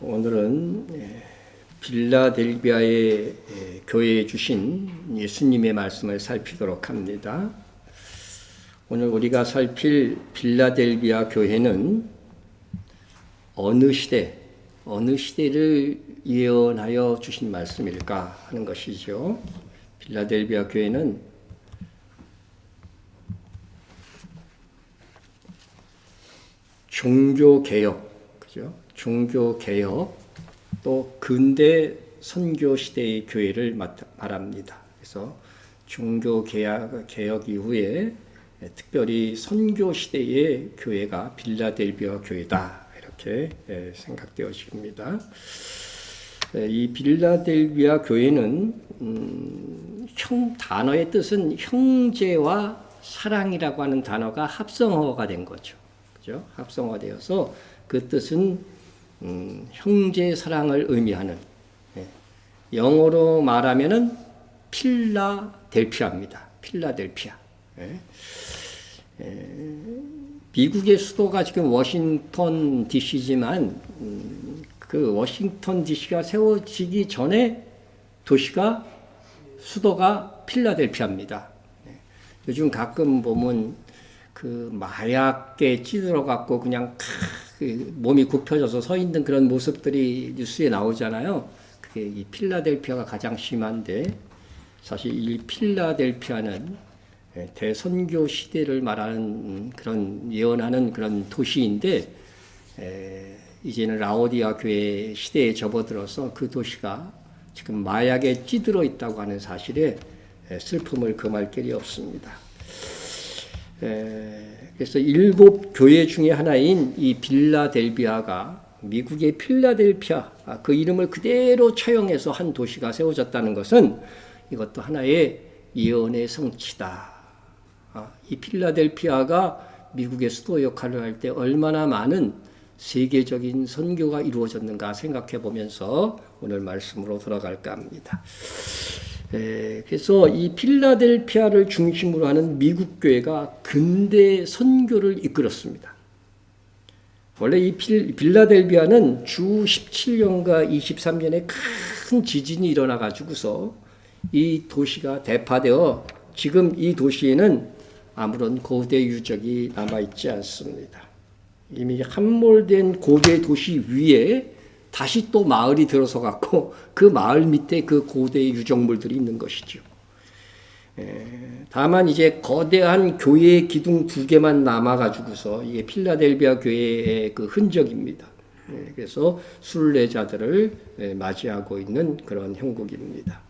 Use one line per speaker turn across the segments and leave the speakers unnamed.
오늘은 빌라델비아의 교회에 주신 예수님의 말씀을 살피도록 합니다. 오늘 우리가 살필 빌라델비아 교회는 어느 시대를 예언하여 주신 말씀일까 하는 것이죠. 빌라델비아 교회는 종교개혁, 그죠? 종교개혁, 또 근대 선교 시대의 교회를 말합니다. 그래서 종교개혁 이후에 특별히 선교 시대의 교회가 빌라델비아 교회다, 이렇게 생각되어집니다. 이 빌라델비아 교회는 단어의 뜻은 형제와 사랑이라고 하는 단어가 합성어가 된 거죠. 그죠? 합성화되어서 그 뜻은 형제 사랑을 의미하는, 영어로 말하면은 필라델피아입니다. 필라델피아. 미국의 수도가 지금 워싱턴 DC지만 그 워싱턴 DC가 세워지기 전에 수도가 필라델피아입니다. 요즘 가끔 보면 그 마약에 찌들어 갖고 그냥 몸이 굽혀져서 서 있는 그런 모습들이 뉴스에 나오잖아요. 그게 이 필라델피아가 가장 심한데, 사실 이 필라델피아는 대선교 시대를 말하는 그런 예언하는 그런 도시인데, 이제는 라오디아 교회 시대에 접어들어서 그 도시가 지금 마약에 찌들어 있다고 하는 사실에 슬픔을 금할 길이 없습니다. 그래서 7 교회 중에 하나인 이 빌라델비아가 미국의 필라델피아, 그 이름을 그대로 차용해서 한 도시가 세워졌다는 것은 이것도 하나의 예언의 성취다. 이 필라델피아가 미국의 수도 역할을 할 때 얼마나 많은 세계적인 선교가 이루어졌는가 생각해 보면서 오늘 말씀으로 들어갈까 합니다. 그래서 이 필라델피아를 중심으로 하는 미국 교회가 근대 선교를 이끌었습니다. 원래 이 빌라델비아는 주 17년과 23년에 큰 지진이 일어나 가지고서 이 도시가 대파되어 지금 이 도시에는 아무런 고대 유적이 남아 있지 않습니다. 이미 함몰된 고대 도시 위에 다시 또 마을이 들어서 갖고 그 마을 밑에 그 고대의 유적물들이 있는 것이죠. 다만 이제 거대한 교회의 기둥 2개만 남아가지고서 이게 필라델비아 교회의 그 흔적입니다. 그래서 순례자들을 맞이하고 있는 그런 형국입니다.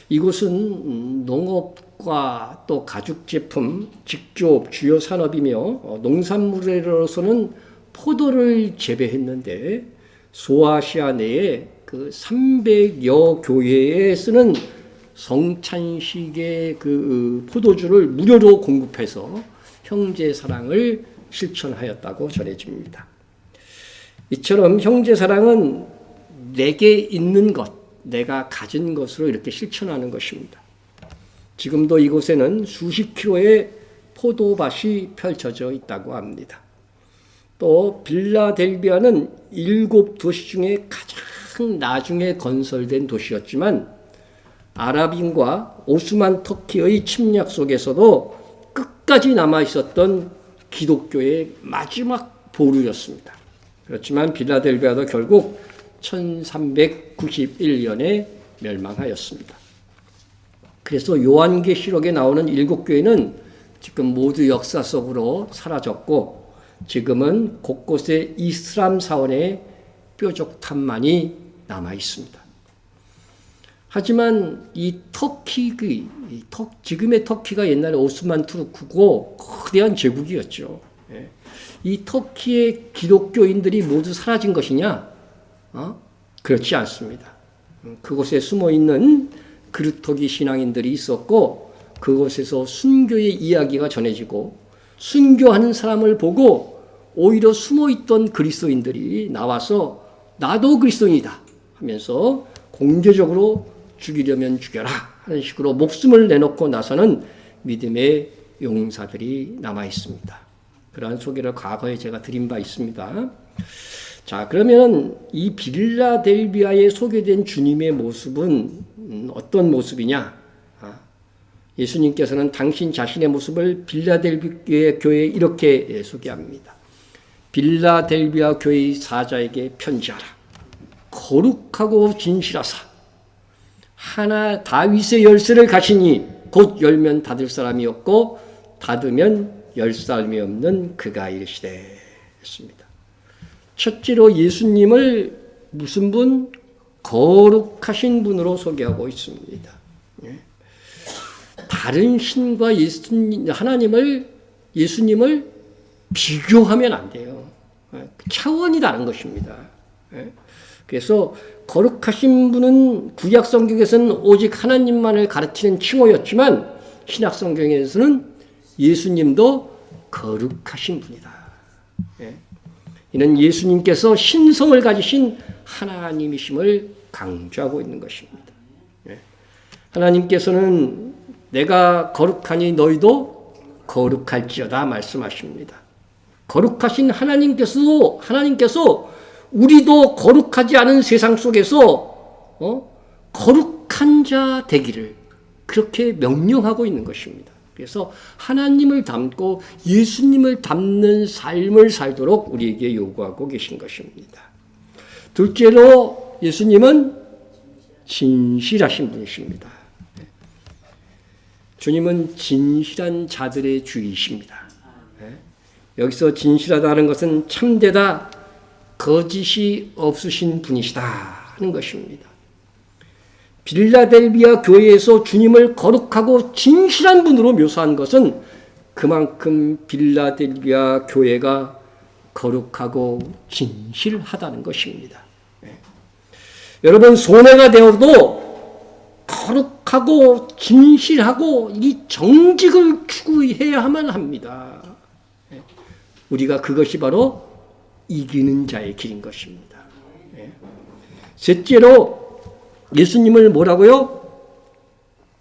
이곳은 농업과 또 가죽제품, 직조업 주요 산업이며 농산물로서는 포도를 재배했는데, 소아시아 내에 그 300여 교회에 쓰는 성찬식의 그 포도주를 무료로 공급해서 형제 사랑을 실천하였다고 전해집니다. 이처럼 형제 사랑은 내게 있는 것, 내가 가진 것으로 이렇게 실천하는 것입니다. 지금도 이곳에는 수십 킬로의 포도밭이 펼쳐져 있다고 합니다. 또 빌라델비아는 7 도시 중에 가장 나중에 건설된 도시였지만 아랍인과 오스만 터키의 침략 속에서도 끝까지 남아있었던 기독교의 마지막 보루였습니다. 그렇지만 빌라델비아도 결국 1391년에 멸망하였습니다. 그래서 요한계시록에 나오는 7 교회는 지금 모두 역사 속으로 사라졌고, 지금은 곳곳에 이슬람 사원의 뾰족탑만이 남아 있습니다. 하지만 이 지금의 터키가 옛날에 오스만 투르크고 거대한 제국이었죠. 이 터키의 기독교인들이 모두 사라진 것이냐? 그렇지 않습니다. 그곳에 숨어 있는 그루터기 신앙인들이 있었고, 그곳에서 순교의 이야기가 전해지고, 순교하는 사람을 보고 오히려 숨어있던 그리스도인들이 나와서 나도 그리스도인이다 하면서 공개적으로 죽이려면 죽여라 하는 식으로 목숨을 내놓고 나서는 믿음의 용사들이 남아 있습니다. 그러한 소개를 과거에 제가 드린 바 있습니다. 자, 그러면 이 빌라델비아에 소개된 주님의 모습은 어떤 모습이냐? 예수님께서는 당신 자신의 모습을 빌라델비아 교회에 이렇게 소개합니다. 빌라델비아 교회의 사자에게 편지하라. 거룩하고 진실하사 하나 다윗의 열쇠를 가시니 곧 열면 닫을 사람이 없고 닫으면 열 사람이 없는 그가 이르시되 했습니다. 첫째로 예수님을 무슨 분? 거룩하신 분으로 소개하고 있습니다. 다른 신과 예수님을 비교하면 안 돼요. 차원이 다른 것입니다. 그래서 거룩하신 분은 구약 성경에서는 오직 하나님만을 가르치는 칭호였지만 신약 성경에서는 예수님도 거룩하신 분이다. 이는 예수님께서 신성을 가지신 하나님이심을 강조하고 있는 것입니다. 하나님께서는 내가 거룩하니 너희도 거룩할지어다 말씀하십니다. 거룩하신 하나님께서 우리도 거룩하지 않은 세상 속에서 거룩한 자 되기를 그렇게 명령하고 있는 것입니다. 그래서 하나님을 닮고 예수님을 닮는 삶을 살도록 우리에게 요구하고 계신 것입니다. 둘째로 예수님은 진실하신 분이십니다. 주님은 진실한 자들의 주이십니다. 여기서 진실하다는 것은 참되다, 거짓이 없으신 분이시다 하는 것입니다. 빌라델비아 교회에서 주님을 거룩하고 진실한 분으로 묘사한 것은 그만큼 빌라델비아 교회가 거룩하고 진실하다는 것입니다. 여러분, 손해가 되어도 거룩하고 진실하고 이 정직을 추구해야만 합니다. 우리가 그것이 바로 이기는 자의 길인 것입니다. 셋째로 예수님을 뭐라고요?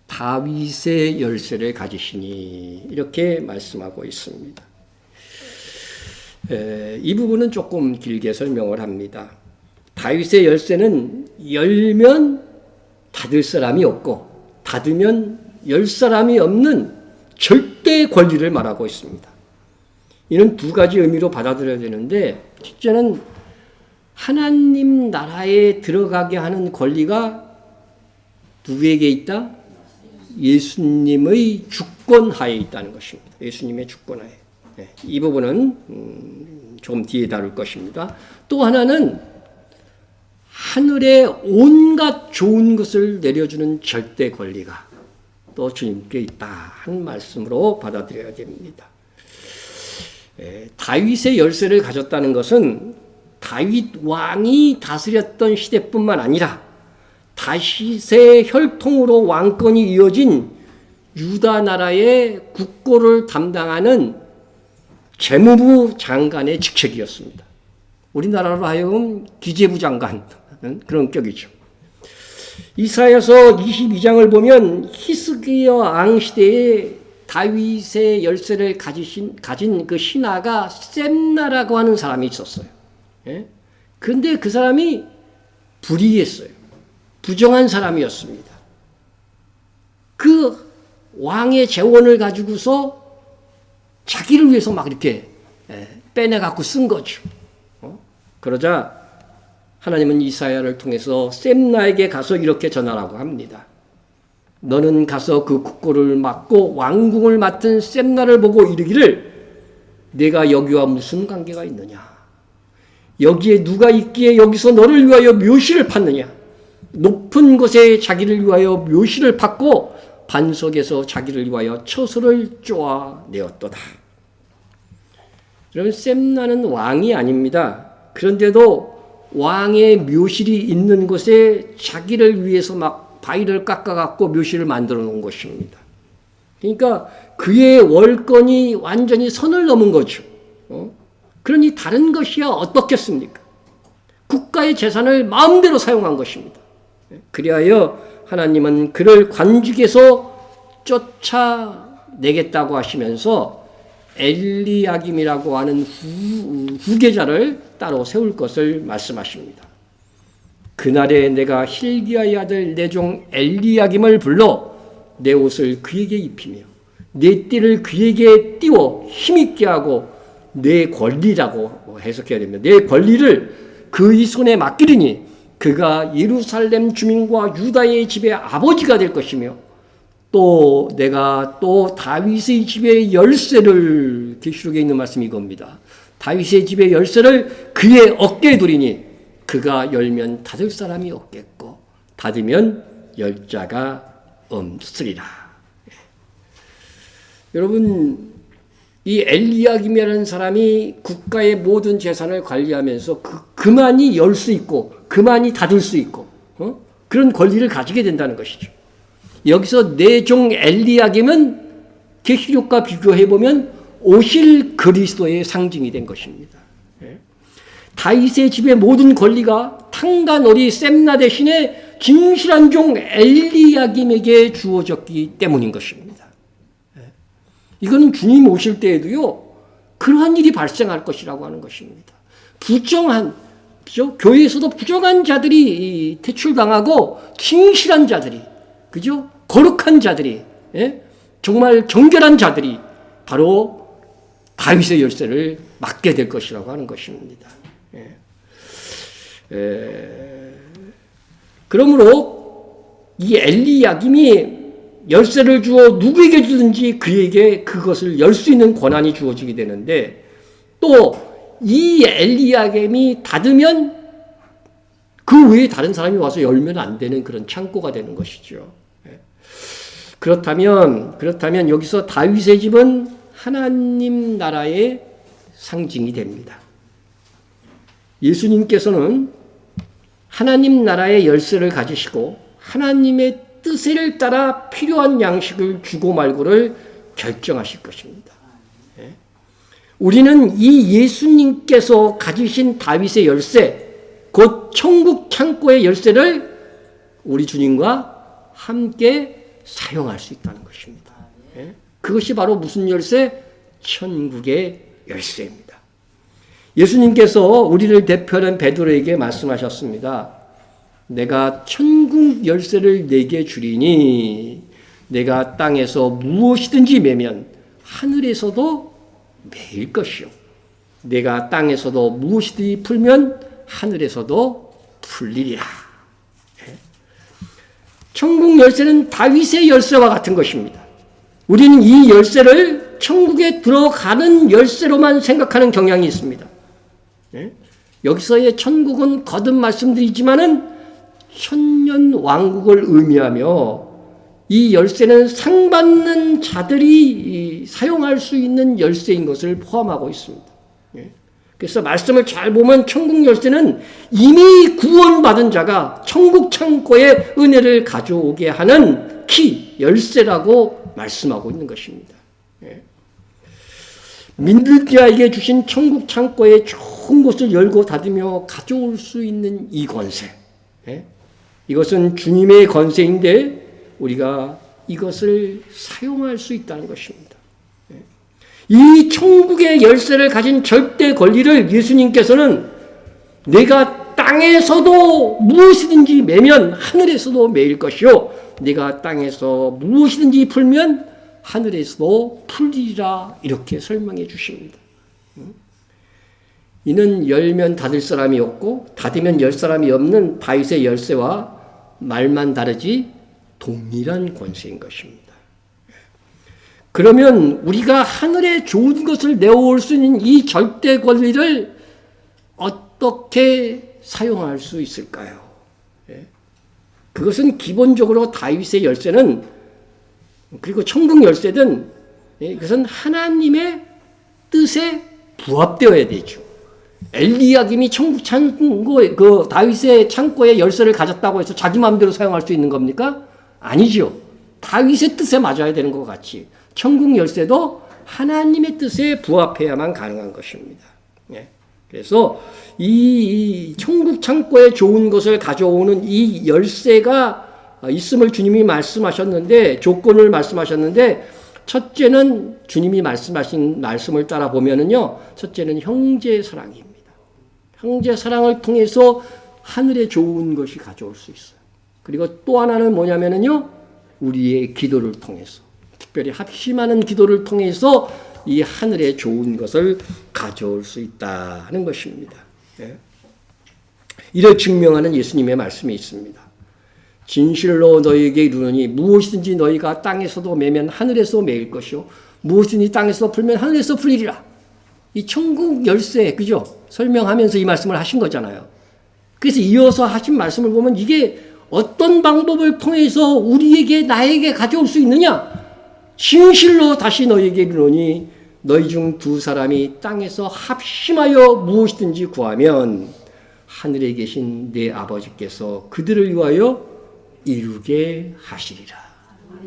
다윗의 열쇠를 가지시니 이렇게 말씀하고 있습니다. 이 부분은 조금 길게 설명을 합니다. 다윗의 열쇠는 열면 닫을 사람이 없고 닫으면 열 사람이 없는 절대 권리를 말하고 있습니다. 이는 두 가지 의미로 받아들여야 되는데, 첫째는 하나님 나라에 들어가게 하는 권리가 누구에게 있다? 예수님의 주권하에 있다는 것입니다. 예수님의 주권하에. 이 부분은 조금 뒤에 다룰 것입니다. 또 하나는 하늘에 온갖 좋은 것을 내려주는 절대 권리가 또 주님께 있다 하는 말씀으로 받아들여야 됩니다. 다윗의 열쇠를 가졌다는 것은 다윗 왕이 다스렸던 시대뿐만 아니라 다윗의 혈통으로 왕권이 이어진 유다 나라의 국고를 담당하는 재무부 장관의 직책이었습니다. 우리나라로 하여금 기재부 장관 그런 격이죠. 이사야서 22장을 보면 히스기야 왕 시대에 다윗의 열쇠를 가진 그 신하가 셈나라고 하는 사람이 있었어요. 그런데 그 사람이 불의했어요. 부정한 사람이었습니다. 그 왕의 재원을 가지고서 자기를 위해서 막 이렇게 빼내갖고 쓴 거죠. 그러자 하나님은 이사야를 통해서 셈나에게 가서 이렇게 전하라고 합니다. 너는 가서 그 국고를 맡고 왕궁을 맡은 셈나를 보고 이르기를 내가 여기와 무슨 관계가 있느냐? 여기에 누가 있기에 여기서 너를 위하여 묘시를 팠느냐? 높은 곳에 자기를 위하여 묘시를 팠고 반석에서 자기를 위하여 처소를 쪼아내었도다. 여러분, 셈나는 왕이 아닙니다. 그런데도 왕의 묘실이 있는 곳에 자기를 위해서 막 바위를 깎아갖고 묘실을 만들어 놓은 것입니다. 그러니까 그의 월권이 완전히 선을 넘은 거죠. 그러니 다른 것이야 어떻겠습니까? 국가의 재산을 마음대로 사용한 것입니다. 그리하여 하나님은 그를 관직에서 쫓아내겠다고 하시면서 엘리야김이라고 하는 후계자를 따로 세울 것을 말씀하십니다. 그날에 내가 hil기야의 아들 내 종 엘리야김을 불러 내 옷을 그에게 입히며 내 띠를 그에게 띄워 힘있게 하고 내 권리라고 해석해야 됩니다. 내 권리를 그의 손에 맡기리니 그가 예루살렘 주민과 유다의 집의 아버지가 될 것이며 또 내가 또 다윗의 집의 열쇠를, 계시록에 있는 말씀이 이겁니다. 다윗의 집의 열쇠를 그의 어깨에 두리니 그가 열면 닫을 사람이 없겠고 닫으면 열 자가 없으리라. 여러분, 이 엘리야김이라는 사람이 국가의 모든 재산을 관리하면서 그만이 열 수 있고 그만이 닫을 수 있고 그런 권리를 가지게 된다는 것이죠. 여기서 내 종 엘리야김은 계시록과 비교해보면 오실 그리스도의 상징이 된 것입니다. 다윗의 집의 모든 권리가 탕가놀이 셈나 대신에 진실한 종 엘리야김에게 주어졌기 때문인 것입니다. 이거는 주님 오실 때에도요, 그러한 일이 발생할 것이라고 하는 것입니다. 부정한, 그죠? 교회에서도 부정한 자들이 퇴출당하고 진실한 자들이, 그죠? 거룩한 자들이, 정말 정결한 자들이 바로 다윗의 열쇠를 맡게 될 것이라고 하는 것입니다. 그러므로 이 엘리야김이 열쇠를 주어 누구에게 주든지 그에게 그것을 열 수 있는 권한이 주어지게 되는데, 또 이 엘리야김이 닫으면 그 외에 다른 사람이 와서 열면 안 되는 그런 창고가 되는 것이죠. 그렇다면 여기서 다윗의 집은 하나님 나라의 상징이 됩니다. 예수님께서는 하나님 나라의 열쇠를 가지시고 하나님의 뜻을 따라 필요한 양식을 주고 말고를 결정하실 것입니다. 우리는 이 예수님께서 가지신 다윗의 열쇠, 곧 천국 창고의 열쇠를 우리 주님과 함께 사용할 수 있다는 것입니다. 그것이 바로 무슨 열쇠? 천국의 열쇠입니다. 예수님께서 우리를 대표하는 베드로에게 말씀하셨습니다. 내가 천국 열쇠를 내게 주리니 내가 땅에서 무엇이든지 매면 하늘에서도 매일 것이요 내가 땅에서도 무엇이든지 풀면 하늘에서도 풀리리라. 천국 열쇠는 다윗의 열쇠와 같은 것입니다. 우리는 이 열쇠를 천국에 들어가는 열쇠로만 생각하는 경향이 있습니다. 여기서의 천국은 거듭 말씀드리지만은 천년 왕국을 의미하며 이 열쇠는 상받는 자들이 사용할 수 있는 열쇠인 것을 포함하고 있습니다. 그래서 말씀을 잘 보면 천국 열쇠는 이미 구원받은 자가 천국 창고에 은혜를 가져오게 하는 키, 열쇠라고 말씀하고 있는 것입니다. 믿는 자에게 주신 천국 창고에 좋은 곳을 열고 닫으며 가져올 수 있는 이 권세. 이것은 주님의 권세인데 우리가 이것을 사용할 수 있다는 것입니다. 이 천국의 열쇠를 가진 절대 권리를 예수님께서는 내가 땅에서도 무엇이든지 매면 하늘에서도 매일 것이요 내가 땅에서 무엇이든지 풀면 하늘에서도 풀리리라 이렇게 설명해 주십니다. 이는 열면 닫을 사람이 없고 닫으면 열 사람이 없는 다윗의 열쇠와 말만 다르지 동일한 권세인 것입니다. 그러면 우리가 하늘의 좋은 것을 내어올 수 있는 이 절대 권리를 어떻게 사용할 수 있을까요? 그것은 기본적으로 다윗의 열쇠는 그리고 천국 열쇠든 그것은 하나님의 뜻에 부합되어야 되죠. 엘리야김이 천국 창고에 그 다윗의 창고에 열쇠를 가졌다고 해서 자기 마음대로 사용할 수 있는 겁니까? 아니죠. 다윗의 뜻에 맞아야 되는 것 같이 천국 열쇠도 하나님의 뜻에 부합해야만 가능한 것입니다. 그래서 이 천국 창고에 좋은 것을 가져오는 이 열쇠가 있음을 주님이 말씀하셨는데 조건을 말씀하셨는데 첫째는 주님이 말씀하신 말씀을 따라 보면은요, 첫째는 형제 사랑입니다. 형제 사랑을 통해서 하늘에 좋은 것이 가져올 수 있어요. 그리고 또 하나는 뭐냐면은요, 우리의 기도를 통해서, 특별히 합심하는 기도를 통해서 이 하늘에 좋은 것을 가져올 수 있다는 것입니다. 예. 이를 증명하는 예수님의 말씀이 있습니다. 진실로 너희에게 이르노니 무엇이든지 너희가 땅에서도 매면 하늘에서 매일 것이요 무엇이든지 땅에서 풀면 하늘에서 풀리리라. 이 천국 열쇠, 그죠? 설명하면서 이 말씀을 하신 거잖아요. 그래서 이어서 하신 말씀을 보면 이게 어떤 방법을 통해서 우리에게, 나에게 가져올 수 있느냐? 진실로 다시 너희에게 이르노니 너희 중 두 사람이 땅에서 합심하여 무엇이든지 구하면 하늘에 계신 내 아버지께서 그들을 위하여 이루게 하시리라.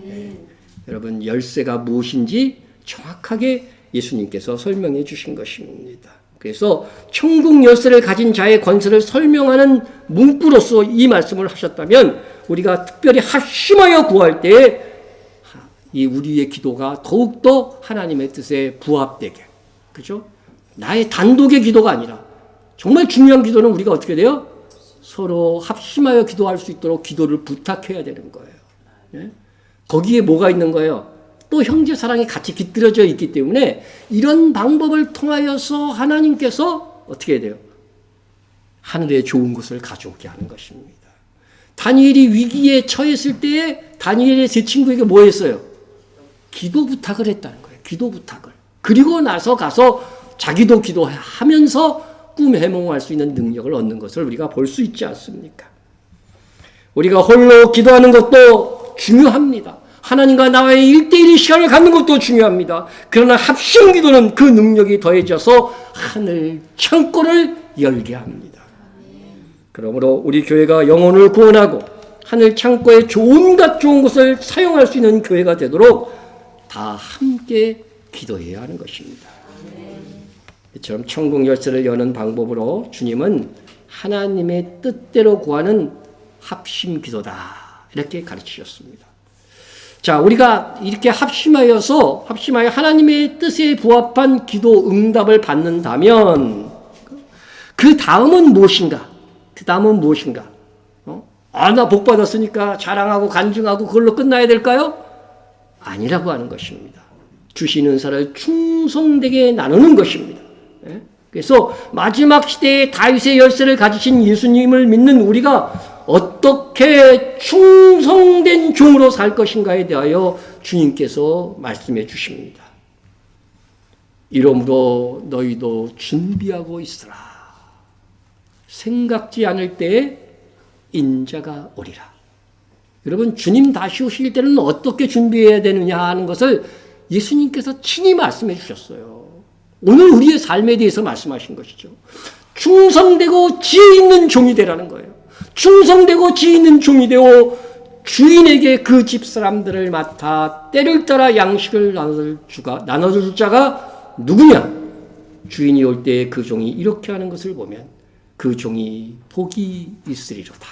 네. 여러분, 열쇠가 무엇인지 정확하게 예수님께서 설명해 주신 것입니다. 그래서 천국 열쇠를 가진 자의 권세를 설명하는 문구로서 이 말씀을 하셨다면 우리가 특별히 합심하여 구할 때에 이 우리의 기도가 더욱더 하나님의 뜻에 부합되게, 그죠? 나의 단독의 기도가 아니라 정말 중요한 기도는 우리가 어떻게 돼요? 서로 합심하여 기도할 수 있도록 기도를 부탁해야 되는 거예요. 예? 거기에 뭐가 있는 거예요? 또 형제 사랑이 같이 깃들여져 있기 때문에 이런 방법을 통하여서 하나님께서 어떻게 해야 돼요? 하늘에 좋은 것을 가져오게 하는 것입니다. 다니엘이 위기에 처했을 때에 다니엘의 세 친구에게 뭐 했어요? 기도 부탁을 했다는 거예요. 기도 부탁을. 그리고 나서 가서 자기도 기도하면서 꿈 해몽할 수 있는 능력을 얻는 것을 우리가 볼 수 있지 않습니까? 우리가 홀로 기도하는 것도 중요합니다. 하나님과 나와의 1대1의 시간을 갖는 것도 중요합니다. 그러나 합심 기도는 그 능력이 더해져서 하늘 창고를 열게 합니다. 그러므로 우리 교회가 영혼을 구원하고 하늘 창고에 온갖 좋은 것을 사용할 수 있는 교회가 되도록 다 함께 기도해야 하는 것입니다. 이처럼 천국 열쇠를 여는 방법으로 주님은 하나님의 뜻대로 구하는 합심 기도다, 이렇게 가르치셨습니다. 자, 우리가 이렇게 합심하여 하나님의 뜻에 부합한 기도 응답을 받는다면 그 다음은 무엇인가? 나 복 받았으니까 자랑하고 간증하고 그걸로 끝나야 될까요? 아니라고 하는 것입니다. 주신 은사를 충성되게 나누는 것입니다. 그래서 마지막 시대에 다윗의 열쇠를 가지신 예수님을 믿는 우리가 어떻게 충성된 종으로 살 것인가에 대하여 주님께서 말씀해 주십니다. 이러므로 너희도 준비하고 있으라. 생각지 않을 때에 인자가 오리라. 여러분, 주님 다시 오실 때는 어떻게 준비해야 되느냐 하는 것을 예수님께서 친히 말씀해 주셨어요. 오늘 우리의 삶에 대해서 말씀하신 것이죠. 충성되고 지혜 있는 종이 되라는 거예요. 충성되고 지혜 있는 종이 되어 주인에게 그 집 사람들을 맡아 때를 따라 양식을 나눠줄 자가 누구냐? 주인이 올 때 그 종이 이렇게 하는 것을 보면 그 종이 복이 있으리로다.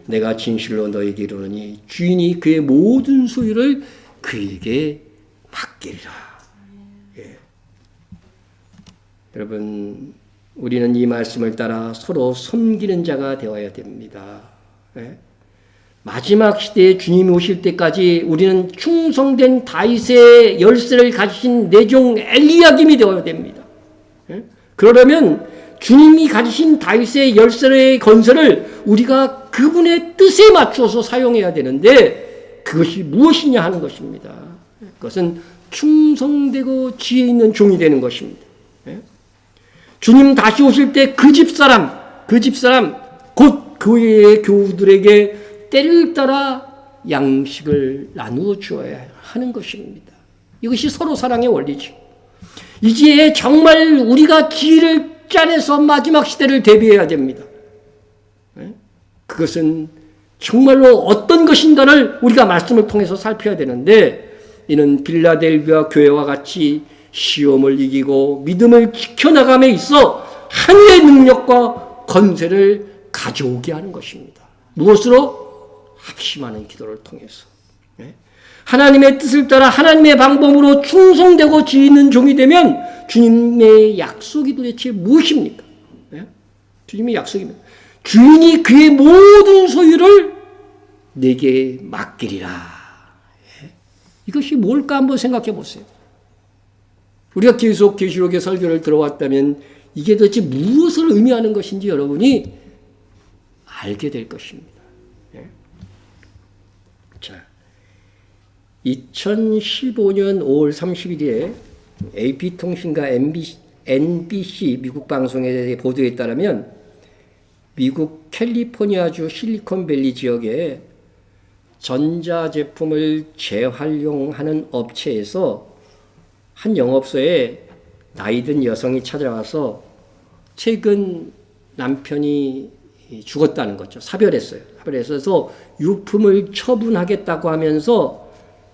내가 진실로 너에게 이르노니 주인이 그의 모든 소유를 그에게 맡기리라. 예. 여러분, 우리는 이 말씀을 따라 서로 섬기는 자가 되어야 됩니다. 예? 마지막 시대에 주님이 오실 때까지 우리는 충성된 다윗의 열쇠를 가지신 내종 엘리야김이 되어야 됩니다. 예? 그러려면 주님이 가지신 다윗의 열쇠의 건설을 우리가 그분의 뜻에 맞추어서 사용해야 되는데 그것이 무엇이냐 하는 것입니다. 그것은 충성되고 지혜 있는 종이 되는 것입니다. 주님 다시 오실 때 그 집사람 곧 교회의 교우들에게 때를 따라 양식을 나누어 주어야 하는 것입니다. 이것이 서로 사랑의 원리죠. 이제 정말 우리가 기회를 짜내서 마지막 시대를 대비해야 됩니다. 그것은 정말로 어떤 것인가를 우리가 말씀을 통해서 살펴야 되는데 이는 빌라델비아 교회와 같이 시험을 이기고 믿음을 지켜나감에 있어 하늘의 능력과 권세를 가져오게 하는 것입니다. 무엇으로? 합심하는 기도를 통해서. 하나님의 뜻을 따라 하나님의 방법으로 충성되고 지있는 종이 되면 주님의 약속이 도대체 무엇입니까? 네? 주님의 약속입니다. 주인이 그의 모든 소유를 내게 맡기리라. 네? 이것이 뭘까 한번 생각해 보세요. 우리가 계속 계시록의 설교를 들어왔다면 이게 도대체 무엇을 의미하는 것인지 여러분이 알게 될 것입니다. 네? 자, 2015년 5월 30일에 AP통신과 NBC 미국 방송의 보도에 따르면 미국 캘리포니아주 실리콘밸리 지역에 전자제품을 재활용하는 업체에서 한 영업소에 나이든 여성이 찾아와서 최근 남편이 죽었다는 거죠. 사별했어요. 사별해서 유품을 처분하겠다고 하면서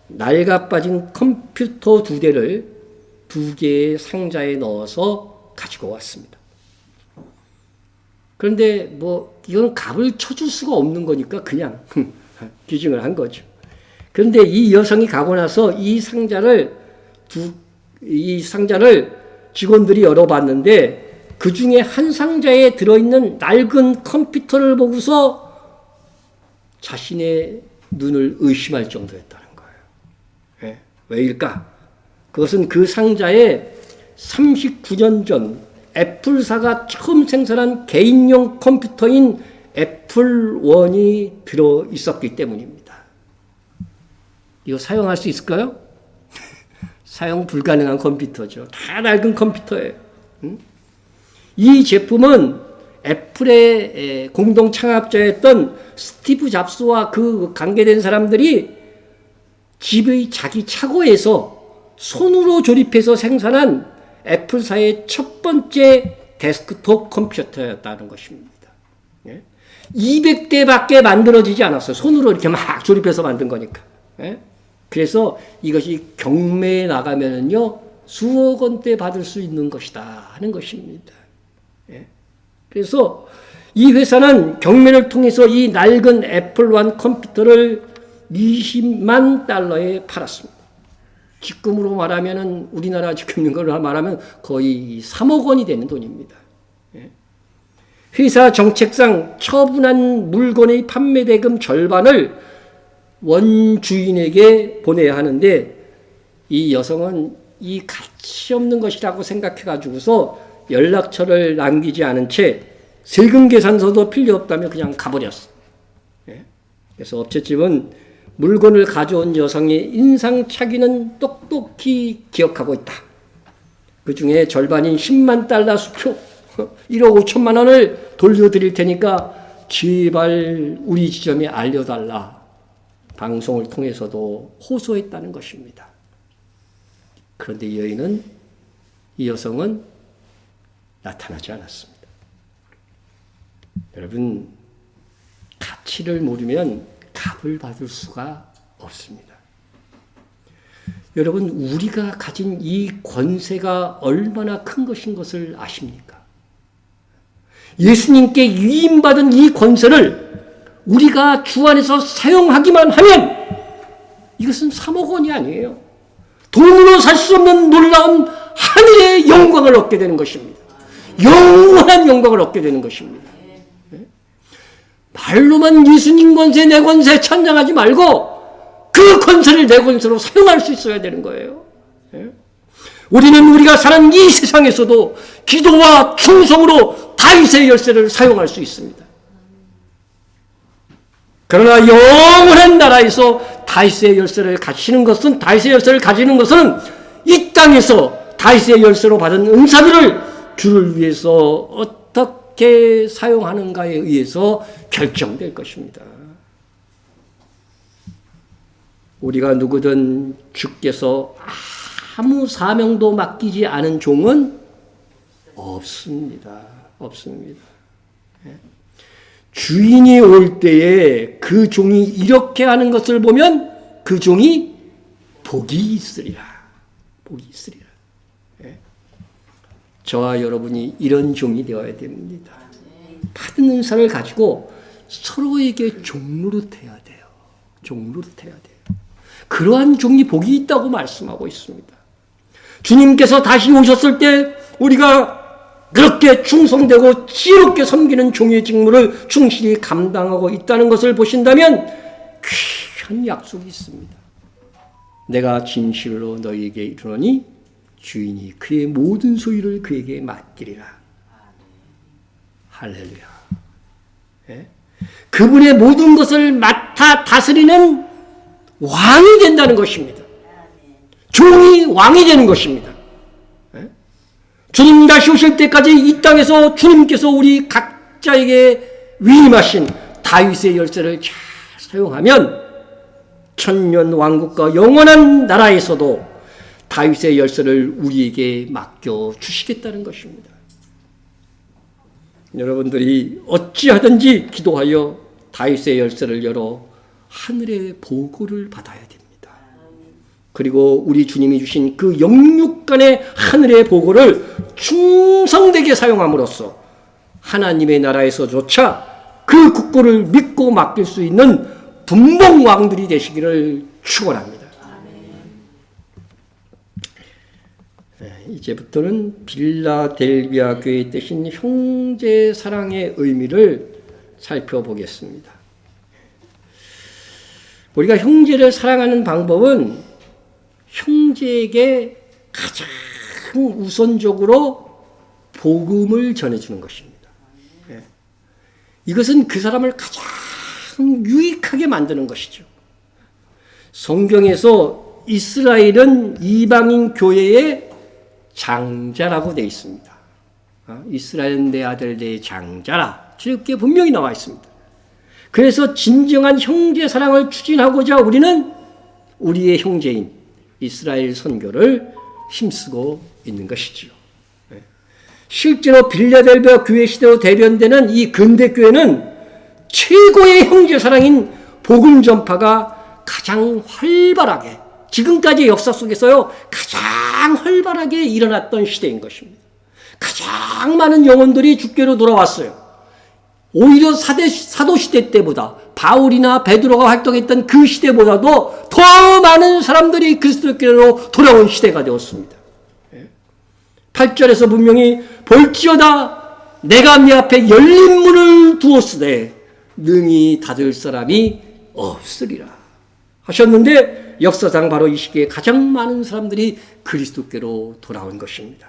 낡아빠진 컴퓨터 2대를 2개의 상자에 넣어서 가지고 왔습니다. 그런데 뭐 이건 값을 쳐줄 수가 없는 거니까 그냥 기증을 한 거죠. 그런데 이 여성이 가고 나서 이 상자를 직원들이 열어봤는데 그 중에 한 상자에 들어있는 낡은 컴퓨터를 보고서 자신의 눈을 의심할 정도였다는 거예요. 네. 왜일까? 그것은 그 상자에 39년 전 애플사가 처음 생산한 개인용 컴퓨터인 애플1이 들어 있었기 때문입니다. 이거 사용할 수 있을까요? 사용 불가능한 컴퓨터죠. 다 낡은 컴퓨터예요. 이 제품은 애플의 공동 창업자였던 스티브 잡스와 그 관계된 사람들이 집의 자기 차고에서 손으로 조립해서 생산한 애플사의 첫 번째 데스크톱 컴퓨터였다는 것입니다. 200대밖에 만들어지지 않았어요. 손으로 이렇게 막 조립해서 만든 거니까. 그래서 이것이 경매에 나가면은요, 수억 원대 받을 수 있는 것이다 하는 것입니다. 그래서 이 회사는 경매를 통해서 이 낡은 애플1 컴퓨터를 20만 달러에 팔았습니다. 지금으로 말하면은 우리나라 지금 있는 걸로 말하면 거의 3억 원이 되는 돈입니다. 회사 정책상 처분한 물건의 판매 대금 절반을 원주인에게 보내야 하는데 이 여성은 이 가치 없는 것이라고 생각해 가지고서 연락처를 남기지 않은 채 세금 계산서도 필요 없다며 그냥 가버렸어. 그래서 업체집은 물건을 가져온 여성의 인상착의는 똑똑히 기억하고 있다. 그 중에 절반인 10만 달러 수표 1억 5천만 원을 돌려드릴 테니까 제발 우리 지점에 알려달라. 방송을 통해서도 호소했다는 것입니다. 그런데 이 여성은 나타나지 않았습니다. 여러분, 가치를 모르면 값을 받을 수가 없습니다. 여러분, 우리가 가진 이 권세가 얼마나 큰 것인 것을 아십니까? 예수님께 위임받은 이 권세를 우리가 주 안에서 사용하기만 하면 이것은 3억 원이 아니에요. 돈으로 살 수 없는 놀라운 하늘의 영광을 얻게 되는 것입니다. 영원한 영광을 얻게 되는 것입니다. 말로만 예수님 권세, 내 권세 찬양하지 말고 그 권세를 내 권세로 사용할 수 있어야 되는 거예요. 우리는 우리가 사는 이 세상에서도 기도와 충성으로 다윗의 열쇠를 사용할 수 있습니다. 그러나 영원한 나라에서 다윗의 열쇠를 가지는 것은 이 땅에서 다윗의 열쇠로 받은 은사들을 주를 위해서 어떻게 사용하는가에 의해서 결정될 것입니다. 우리가 누구든 주께서 아무 사명도 맡기지 않은 종은 없습니다. 주인이 올 때에 그 종이 이렇게 하는 것을 보면 그 종이 복이 있으리라. 저와 여러분이 이런 종이 되어야 됩니다. 받은 은사를 가지고 서로에게 종노릇해야 돼요. 그러한 종이 복이 있다고 말씀하고 있습니다. 주님께서 다시 오셨을 때 우리가 그렇게 충성되고 지혜롭게 섬기는 종의 직무를 충실히 감당하고 있다는 것을 보신다면 귀한 약속이 있습니다. 내가 진실로 너희에게 이르노니 주인이 그의 모든 소유를 그에게 맡기리라. 할렐루야. 예? 그분의 모든 것을 맡아 다스리는 왕이 된다는 것입니다. 종이 왕이 되는 것입니다. 예? 주님 다시 오실 때까지 이 땅에서 주님께서 우리 각자에게 위임하신 다윗의 열쇠를 잘 사용하면 천년 왕국과 영원한 나라에서도 다윗의 열쇠를 우리에게 맡겨 주시겠다는 것입니다. 여러분들이 어찌하든지 기도하여 다윗의 열쇠를 열어 하늘의 보고를 받아야 됩니다. 그리고 우리 주님이 주신 그 영육간의 하늘의 보고를 충성되게 사용함으로써 하나님의 나라에서조차 그 국고를 믿고 맡길 수 있는 분봉 왕들이 되시기를 축원합니다. 이제부터는 빌라델비아 교회의 뜻인 형제 사랑의 의미를 살펴보겠습니다. 우리가 형제를 사랑하는 방법은 형제에게 가장 우선적으로 복음을 전해주는 것입니다. 이것은 그 사람을 가장 유익하게 만드는 것이죠. 성경에서 이스라엘은 이방인 교회의 장자라고 되어 있습니다. 이스라엘은 내 아들 내 장자라 출애굽기에 분명히 나와 있습니다. 그래서 진정한 형제 사랑을 추진하고자 우리는 우리의 형제인 이스라엘 선교를 힘쓰고 있는 것이지요. 실제로 빌라델비아 교회 시대로 대변되는 이 근대 교회는 최고의 형제 사랑인 복음 전파가 가장 활발하게 지금까지 역사 속에서요 가장 활발하게 일어났던 시대인 것입니다. 가장 많은 영혼들이 주께로 돌아왔어요. 오히려 사도시대 때보다 바울이나 베드로가 활동했던 그 시대보다도 더 많은 사람들이 그리스도께로 돌아온 시대가 되었습니다. 8절에서 분명히 볼지어다 내가 네 앞에 열린 문을 두었으되 능히 닫을 사람이 없으리라 하셨는데 역사상 바로 이 시기에 가장 많은 사람들이 그리스도께로 돌아온 것입니다.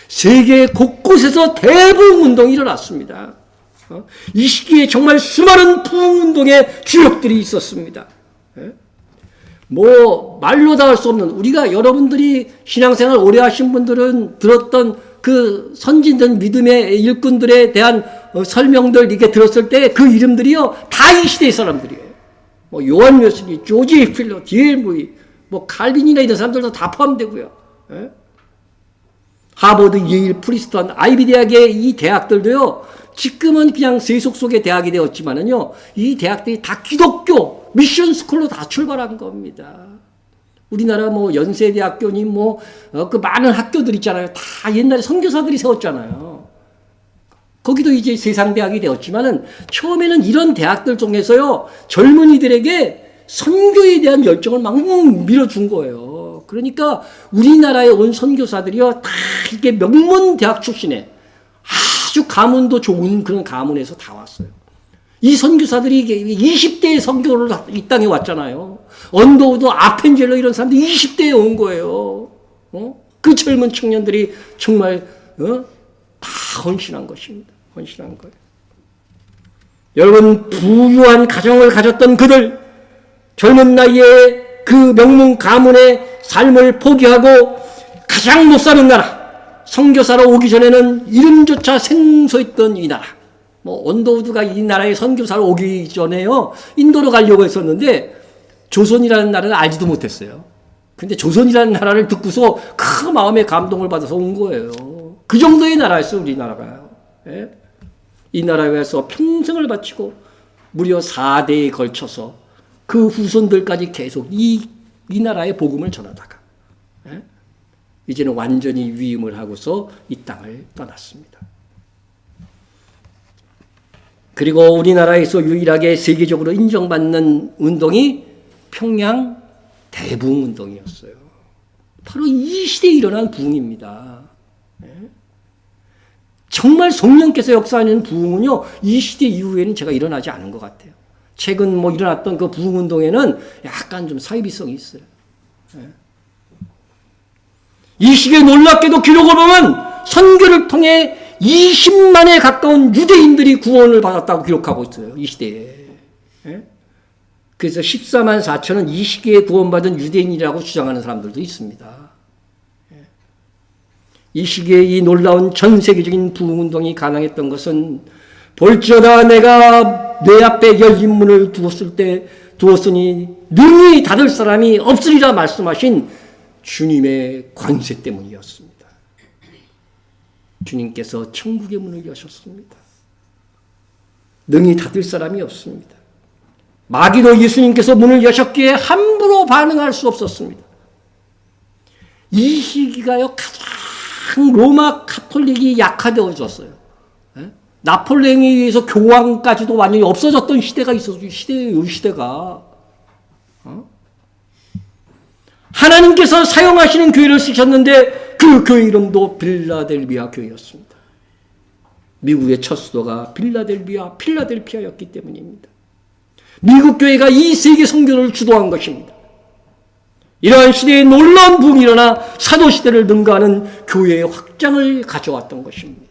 세계 곳곳에서 대부흥운동이 일어났습니다. 이 시기에 정말 수많은 부흥운동의 주역들이 있었습니다. 뭐 말로 다 할 수 없는 우리가 여러분들이 신앙생활 오래 하신 분들은 들었던 그 선진된 믿음의 일꾼들에 대한 설명들 이렇게 들었을 때 그 이름들이요 다 이 시대의 사람들이에요. 뭐 요한 웨슬리, 조지 필러, 디엘 무이, 뭐 칼빈이나 이런 사람들도 다 포함되고요. 하버드, 예일, 프리스턴, 아이비 대학의 이 대학들도요. 지금은 그냥 세속 속의 대학이 되었지만은요. 이 대학들이 다 기독교 미션 스쿨로 다 출발한 겁니다. 우리나라 뭐 연세대학교니 뭐 그 많은 학교들 있잖아요. 다 옛날에 선교사들이 세웠잖아요. 거기도 이제 세상대학이 되었지만은 처음에는 이런 대학들 중에서요 젊은이들에게 선교에 대한 열정을 막 밀어준 거예요. 그러니까 우리나라에 온 선교사들이요 다 이게 명문 대학 출신에 아주 가문도 좋은 그런 가문에서 다 왔어요. 이 선교사들이 20대의 선교를 이 땅에 왔잖아요. 언더우드, 아펜젤러 이런 사람들이 20대에 온 거예요. 그 젊은 청년들이 정말 다 헌신한 것입니다. 헌신한 거예요. 여러분 부유한 가정을 가졌던 그들 젊은 나이에 그 명문 가문의 삶을 포기하고 가장 못 사는 나라 선교사로 오기 전에는 이름조차 생소했던 이 나라 뭐 언더우드가 이 나라에 선교사로 오기 전에요 인도로 가려고 했었는데 조선이라는 나라를 알지도 못했어요. 근데 조선이라는 나라를 듣고서 큰 마음의 감동을 받아서 온 거예요. 그 정도의 나라였어요 우리나라가요. 예? 이 나라에 와서 평생을 바치고 무려 4대에 걸쳐서 그 후손들까지 계속 이 나라의 복음을 전하다가 이제는 완전히 위임을 하고서 이 땅을 떠났습니다. 그리고 우리나라에서 유일하게 세계적으로 인정받는 운동이 평양 대부흥운동이었어요. 바로 이 시대에 일어난 부흥입니다. 정말 성령께서 역사하는 부흥은요, 이 시대 이후에는 제가 일어나지 않은 것 같아요. 최근 일어났던 그 부흥운동에는 약간 좀 사이비성이 있어요. 이 시기에 놀랍게도 기록을 보면 선교를 통해 20만에 가까운 유대인들이 구원을 받았다고 기록하고 있어요. 이 시대에. 그래서 14만 4천은 이 시기에 구원받은 유대인이라고 주장하는 사람들도 있습니다. 이 시기에 이 놀라운 전 세계적인 부흥운동이 가능했던 것은 볼지어다 내가 내 앞에 열린 문을 두었으니 능히 닫을 사람이 없으리라 말씀하신 주님의 권세 때문이었습니다. 주님께서 천국의 문을 여셨습니다. 능히 닫을 사람이 없습니다. 마귀도 예수님께서 문을 여셨기에 함부로 반응할 수 없었습니다. 이 시기가요, 가장 로마 카톨릭이 약화되어졌어요. 나폴레옹에 의해서 교황까지도 완전히 없어졌던 시대가 있었죠. 시대예요, 이 시대가. 하나님께서 사용하시는 교회를 쓰셨는데 그 교회 이름도 빌라델비아 교회였습니다. 미국의 첫 수도가 필라델피아였기 때문입니다. 미국 교회가 이 세계 선교를 주도한 것입니다. 이러한 시대에 놀라운 부흥이 일어나 사도시대를 능가하는 교회의 확장을 가져왔던 것입니다.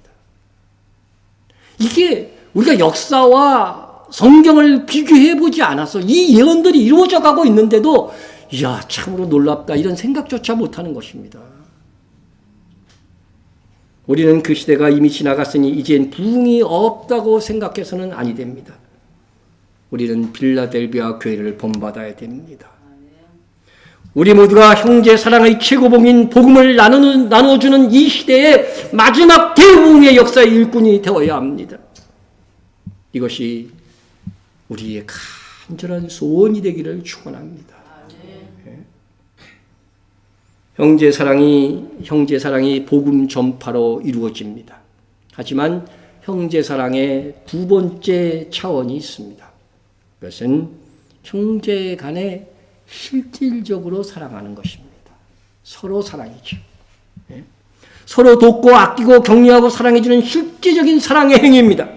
이게 우리가 역사와 성경을 비교해보지 않아서 이 예언들이 이루어져 가고 있는데도 이야 참으로 놀랍다 이런 생각조차 못하는 것입니다. 우리는 그 시대가 이미 지나갔으니 이젠 부흥이 없다고 생각해서는 아니 됩니다. 우리는 빌라델비아 교회를 본받아야 됩니다. 우리 모두가 형제 사랑의 최고봉인 복음을 나눠주는 이 시대의 마지막 대부흥의 역사의 일꾼이 되어야 합니다. 이것이 우리의 간절한 소원이 되기를 축원합니다. 형제 사랑이 복음 전파로 이루어집니다. 하지만 형제 사랑의 두 번째 차원이 있습니다. 그것은 형제 간에 실질적으로 사랑하는 것입니다. 서로 사랑이죠. 서로 돕고 아끼고 격려하고 사랑해주는 실제적인 사랑의 행위입니다.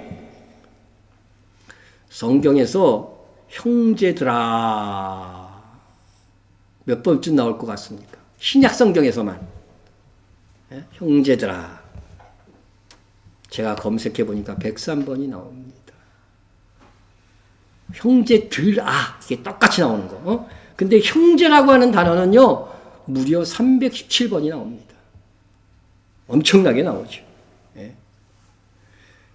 성경에서 형제들아 몇 번쯤 나올 것 같습니까? 신약 성경에서만 형제들아 제가 검색해 보니까 103번이 나옵니다. 형제들아 이게 똑같이 나오는 거. 근데 형제라고 하는 단어는요 무려 317번이 나옵니다. 엄청나게 나오죠.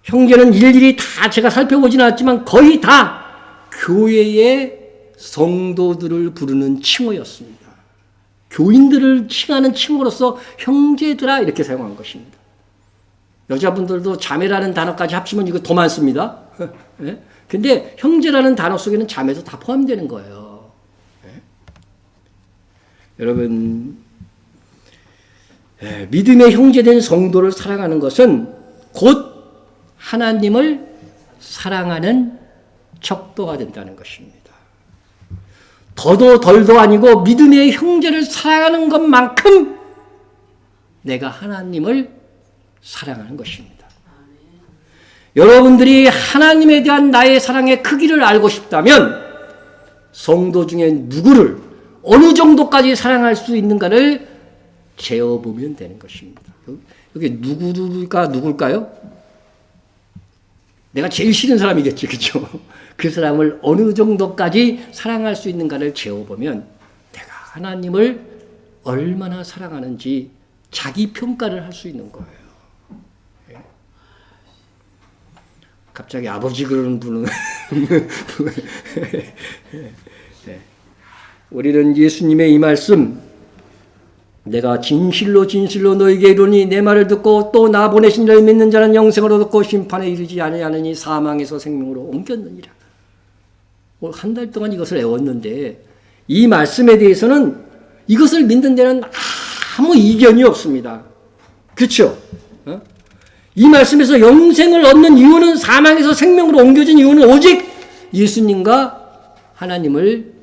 형제는 일일이 다 제가 살펴보진 않았지만 거의 다 교회의 성도들을 부르는 칭호였습니다. 교인들을 칭하는 칭호로서 형제들아 이렇게 사용한 것입니다. 여자분들도 자매라는 단어까지 합치면 이거 더 많습니다. 근데 형제라는 단어 속에는 자매도 다 포함되는 거예요. 여러분 믿음의 형제된 성도를 사랑하는 것은 곧 하나님을 사랑하는 척도가 된다는 것입니다. 더도 덜도 아니고 믿음의 형제를 사랑하는 것만큼 내가 하나님을 사랑하는 것입니다. 여러분들이 하나님에 대한 나의 사랑의 크기를 알고 싶다면 성도 중에 누구를 어느 정도까지 사랑할 수 있는가를 재어보면 되는 것입니다. 여기 누굴까요? 내가 제일 싫은 사람이겠죠. 그렇죠? 그 사람을 어느 정도까지 사랑할 수 있는가를 재어보면 내가 하나님을 얼마나 사랑하는지 자기 평가를 할 수 있는 거예요. 갑자기 아버지 그러는 분은 우리는 예수님의 이 말씀 내가 진실로 너에게 이르노니 내 말을 듣고 또 나 보내신 자를 믿는 자는 영생을 얻고 심판에 이르지 아니하느니 사망에서 생명으로 옮겼느니라. 한 달 동안 이것을 외웠는데 이 말씀에 대해서는 이것을 믿는 데는 아무 이견이 없습니다. 그렇죠? 이 말씀에서 영생을 얻는 이유는 사망에서 생명으로 옮겨진 이유는 오직 예수님과 하나님을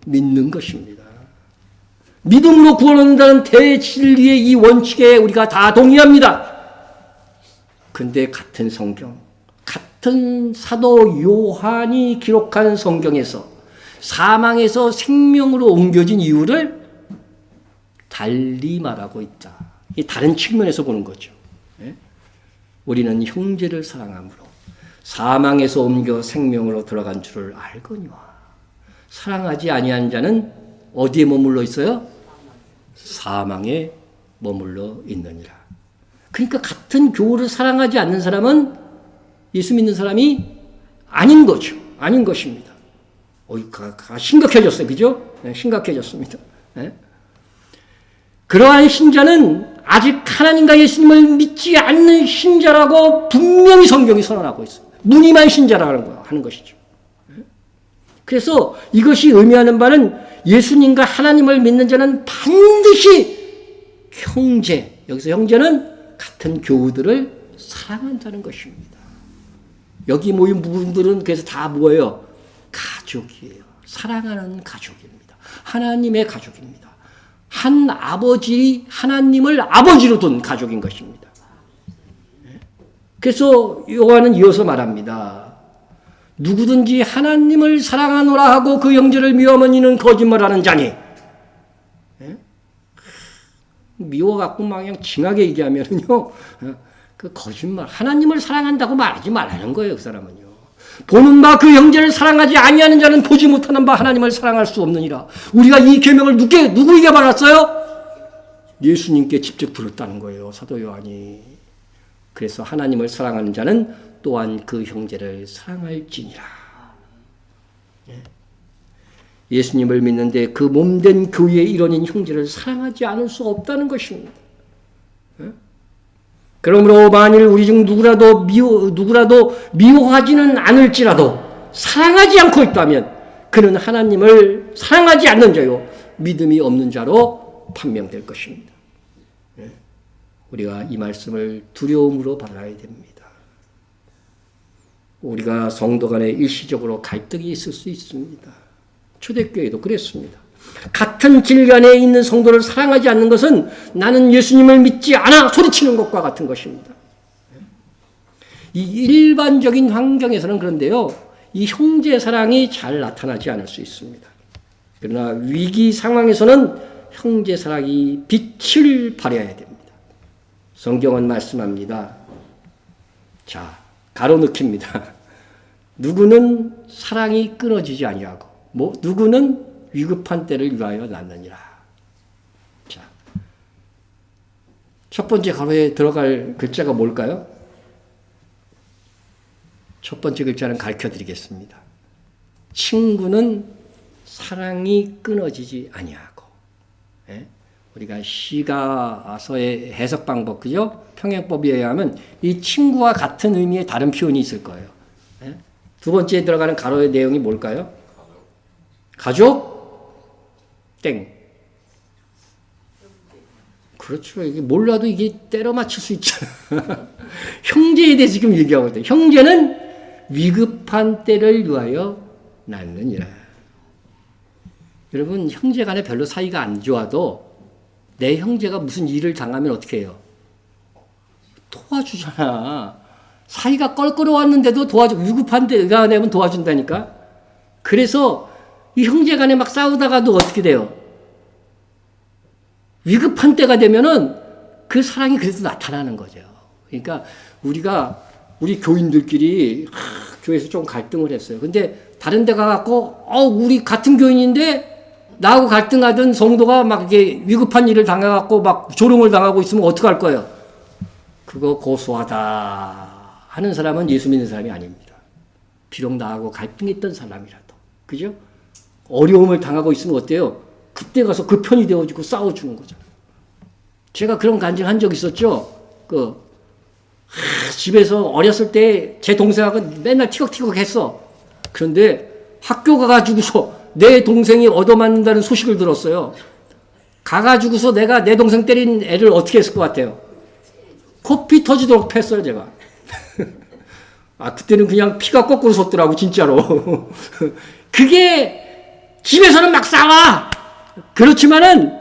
믿는 것입니다. 믿음으로 구원 얻는다는 대진리의 이 원칙에 우리가 다 동의합니다. 근데 같은 성경, 같은 사도 요한이 기록한 성경에서 사망에서 생명으로 옮겨진 이유를 달리 말하고 있다. 이 다른 측면에서 보는 거죠. 우리는 형제를 사랑함으로 사망에서 옮겨 생명으로 들어간 줄을 알거니와 사랑하지 아니한 자는 어디에 머물러 있어요? 사망에 머물러 있느니라. 그러니까 같은 교우를 사랑하지 않는 사람은 예수 믿는 사람이 아닌 거죠. 아닌 것입니다. 심각해졌어요. 그죠? 네, 심각해졌습니다. 네. 그러한 신자는 아직 하나님과 예수님을 믿지 않는 신자라고 분명히 성경이 선언하고 있어요. 무늬만 신자라고 하는 것이죠. 그래서 이것이 의미하는 바는 예수님과 하나님을 믿는 자는 반드시 형제, 여기서 형제는 같은 교우들을 사랑한다는 것입니다. 여기 모인 분들은 그래서 다 뭐예요? 가족이에요. 사랑하는 가족입니다. 하나님의 가족입니다. 한 아버지, 하나님을 아버지로 둔 가족인 것입니다. 그래서 요한은 이어서 말합니다. 누구든지 하나님을 사랑하노라 하고 그 형제를 미워하면 이는 거짓말하는 자니. 미워갖고 막 그냥 징하게 얘기하면은요, 그 거짓말, 하나님을 사랑한다고 말하지 말라는 거예요, 그 사람은요. 보는 바 그 형제를 사랑하지 아니하는 자는 보지 못하는 바 하나님을 사랑할 수 없느니라. 우리가 이 계명을 누구에게 받았어요? 예수님께 직접 들었다는 거예요, 사도 요한이. 그래서 하나님을 사랑하는 자는 또한 그 형제를 사랑할지니라. 예수님을 믿는데 그 몸된 교회의 일원인 형제를 사랑하지 않을 수 없다는 것입니다. 그러므로 만일 우리 중 누구라도 미워하지는 않을지라도 사랑하지 않고 있다면 그는 하나님을 사랑하지 않는 자요 믿음이 없는 자로 판명될 것입니다. 우리가 이 말씀을 두려움으로 받아야 됩니다. 우리가 성도 간에 일시적으로 갈등이 있을 수 있습니다. 초대교회도 그랬습니다. 같은 질간에 있는 성도를 사랑하지 않는 것은 나는 예수님을 믿지 않아 소리치는 것과 같은 것입니다. 이 일반적인 환경에서는 그런데요, 이 형제 사랑이 잘 나타나지 않을 수 있습니다. 그러나 위기 상황에서는 형제 사랑이 빛을 발해야 됩니다. 성경은 말씀합니다. 자, 가로넣기입니다. 누구는 사랑이 끊어지지 아니하고 누구는 위급한 때를 위하여 낳느니라. 자, 첫 번째 가로에 들어갈 글자가 뭘까요? 첫 번째 글자는 가르쳐드리겠습니다. 친구는 사랑이 끊어지지 아니하고. 우리가 시가서의 해석 방법, 그죠? 평행법에 의하면 이 친구와 같은 의미의 다른 표현이 있을 거예요. 두 번째에 들어가는 가로의 내용이 뭘까요? 가족? 땡. 그렇죠. 이게 몰라도 이게 때려 맞출 수 있잖아. 형제에 대해 지금 얘기하고 있다. 형제는 위급한 때를 위하여 낳느니라. 여러분, 형제 간에 별로 사이가 안 좋아도 내 형제가 무슨 일을 당하면 어떻게 해요? 도와주잖아. 사이가 껄끄러웠는데도 위급한 때가 되면 도와준다니까. 그래서 이 형제 간에 막 싸우다가도 어떻게 돼요? 위급한 때가 되면은 그 사랑이 그래도 나타나는 거죠. 그러니까 우리 교인들끼리 교회에서 좀 갈등을 했어요. 근데 다른 데 가갖고 우리 같은 교인인데 나하고 갈등하던 성도가 막 이게 위급한 일을 당해갖고 막 조롱을 당하고 있으면 어떡할 거예요? 그거 고소하다 하는 사람은 예수 믿는 사람이 아닙니다. 비록 나하고 갈등했던 사람이라도. 그죠? 어려움을 당하고 있으면 어때요? 그때 가서 그 편이 되어주고 싸워주는 거잖아요. 제가 그런 간증 한 적 있었죠? 집에서 어렸을 때 제 동생하고 맨날 티격티격 했어. 그런데 학교 가가지고서 내 동생이 얻어맞는다는 소식을 들었어요. 가가지고서 내가 내 동생 때린 애를 어떻게 했을 것 같아요? 코피 터지도록 팼어요, 제가. 그때는 그냥 피가 거꾸로 솟더라고, 진짜로. 그게 집에서는 막 싸워. 그렇지만은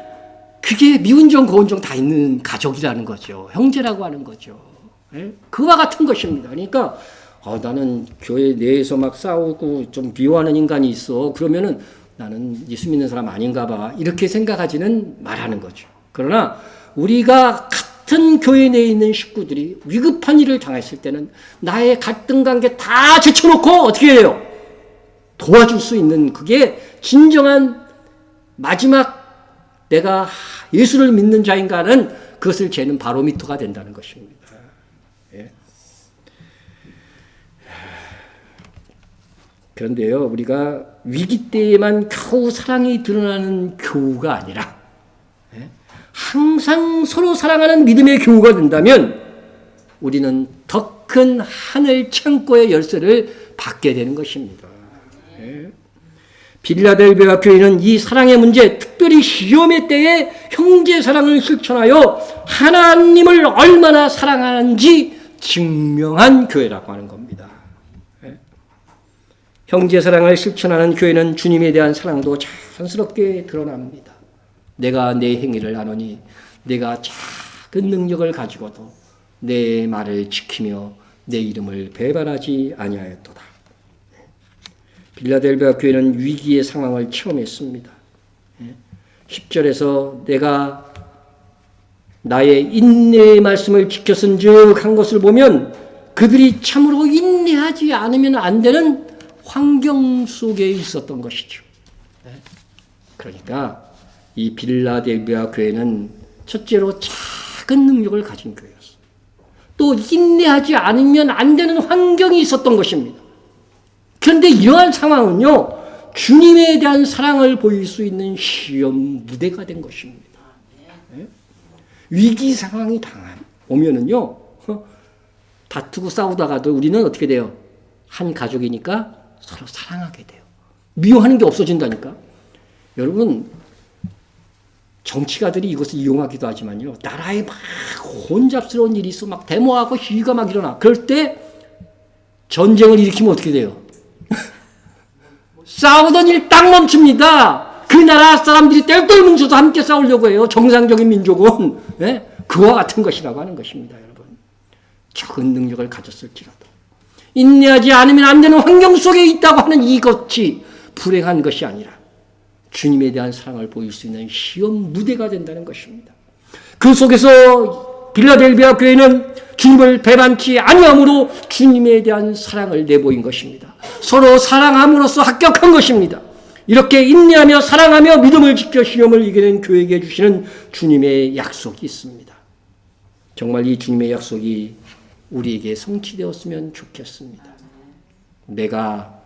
그게 미운 정, 고운 정 다 있는 가족이라는 거죠. 형제라고 하는 거죠. 예? 그와 같은 것입니다. 그러니까 나는 교회 내에서 막 싸우고 좀 미워하는 인간이 있어. 그러면은 나는 예수 믿는 사람 아닌가 봐. 이렇게 생각하지는 말하는 거죠. 그러나 우리가 같은 교회 내에 있는 식구들이 위급한 일을 당했을 때는 나의 갈등 관계 다 제쳐놓고 어떻게 해요? 도와줄 수 있는 그게 진정한 마지막 내가 예수를 믿는 자인가는 그것을 재는 바로미터가 된다는 것입니다. 예. 그런데요, 우리가 위기 때에만 겨우 사랑이 드러나는 교우가 아니라 항상 서로 사랑하는 믿음의 교우가 된다면 우리는 더 큰 하늘 창고의 열쇠를 받게 되는 것입니다. 빌라델비아 교회는 이 사랑의 문제, 특별히 시험의 때에 형제 사랑을 실천하여 하나님을 얼마나 사랑하는지 증명한 교회라고 하는 겁니다. 형제 사랑을 실천하는 교회는 주님에 대한 사랑도 자연스럽게 드러납니다. 내가 내 행위를 하노니 내가 작은 능력을 가지고도 내 말을 지키며 내 이름을 배반하지 아니하였도다. 빌라델비아 교회는 위기의 상황을 체험했습니다. 10절에서 내가 나의 인내의 말씀을 지켰은즉 한 것을 보면 그들이 참으로 인내하지 않으면 안 되는 환경 속에 있었던 것이죠. 그러니까 이 빌라델비아 교회는 첫째로 작은 능력을 가진 교회였어요. 또 인내하지 않으면 안 되는 환경이 있었던 것입니다. 그런데 이러한 상황은요, 주님에 대한 사랑을 보일 수 있는 시험 무대가 된 것입니다. 위기 상황이 오면은요, 다투고 싸우다가도 우리는 어떻게 돼요? 한 가족이니까 서로 사랑하게 돼요. 미워하는 게 없어진다니까. 여러분, 정치가들이 이것을 이용하기도 하지만요, 나라에 막 혼잡스러운 일이 있어, 막 데모하고 시위가 막 일어나. 그럴 때 전쟁을 일으키면 어떻게 돼요? 싸우던 일 딱 멈춥니다. 그 나라 사람들이 뗄똘 뭉쳐서 함께 싸우려고 해요. 정상적인 민족은. 네? 그와 같은 것이라고 하는 것입니다, 여러분. 적은 능력을 가졌을지라도. 인내하지 않으면 안 되는 환경 속에 있다고 하는 이것이 불행한 것이 아니라 주님에 대한 사랑을 보일 수 있는 시험 무대가 된다는 것입니다. 그 속에서 빌라델비아 교회는 주님을 배반치 아니함으로 주님에 대한 사랑을 내보인 것입니다. 서로 사랑함으로써 합격한 것입니다. 이렇게 인내하며 사랑하며 믿음을 지켜 시험을 이겨낸 교회에게 주시는 주님의 약속이 있습니다. 정말 이 주님의 약속이 우리에게 성취되었으면 좋겠습니다. 내가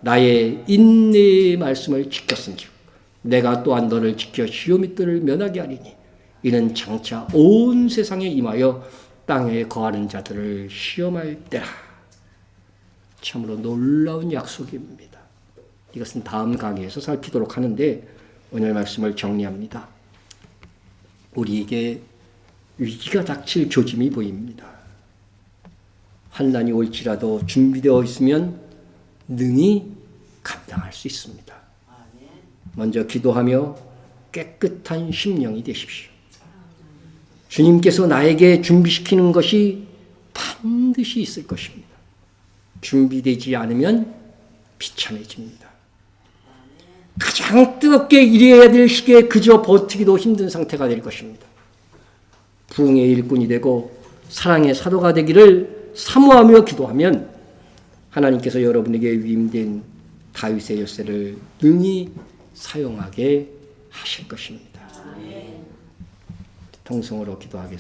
나의 인내의 말씀을 지켰은즉 내가 또한 너를 지켜 시험의 뜰을 면하게 하리니 이는 장차 온 세상에 임하여 땅에 거하는 자들을 시험할 때라. 참으로 놀라운 약속입니다. 이것은 다음 강의에서 살피도록 하는데 오늘 말씀을 정리합니다. 우리에게 위기가 닥칠 조짐이 보입니다. 환난이 올지라도 준비되어 있으면 능히 감당할 수 있습니다. 먼저 기도하며 깨끗한 심령이 되십시오. 주님께서 나에게 준비시키는 것이 반드시 있을 것입니다. 준비되지 않으면 비참해집니다. 가장 뜨겁게 일해야 될 시기에 그저 버티기도 힘든 상태가 될 것입니다. 부흥의 일꾼이 되고 사랑의 사도가 되기를 사모하며 기도하면 하나님께서 여러분에게 위임된 다윗의 열쇠를 능히 사용하게 하실 것입니다. 통성으로 기도하겠습니다.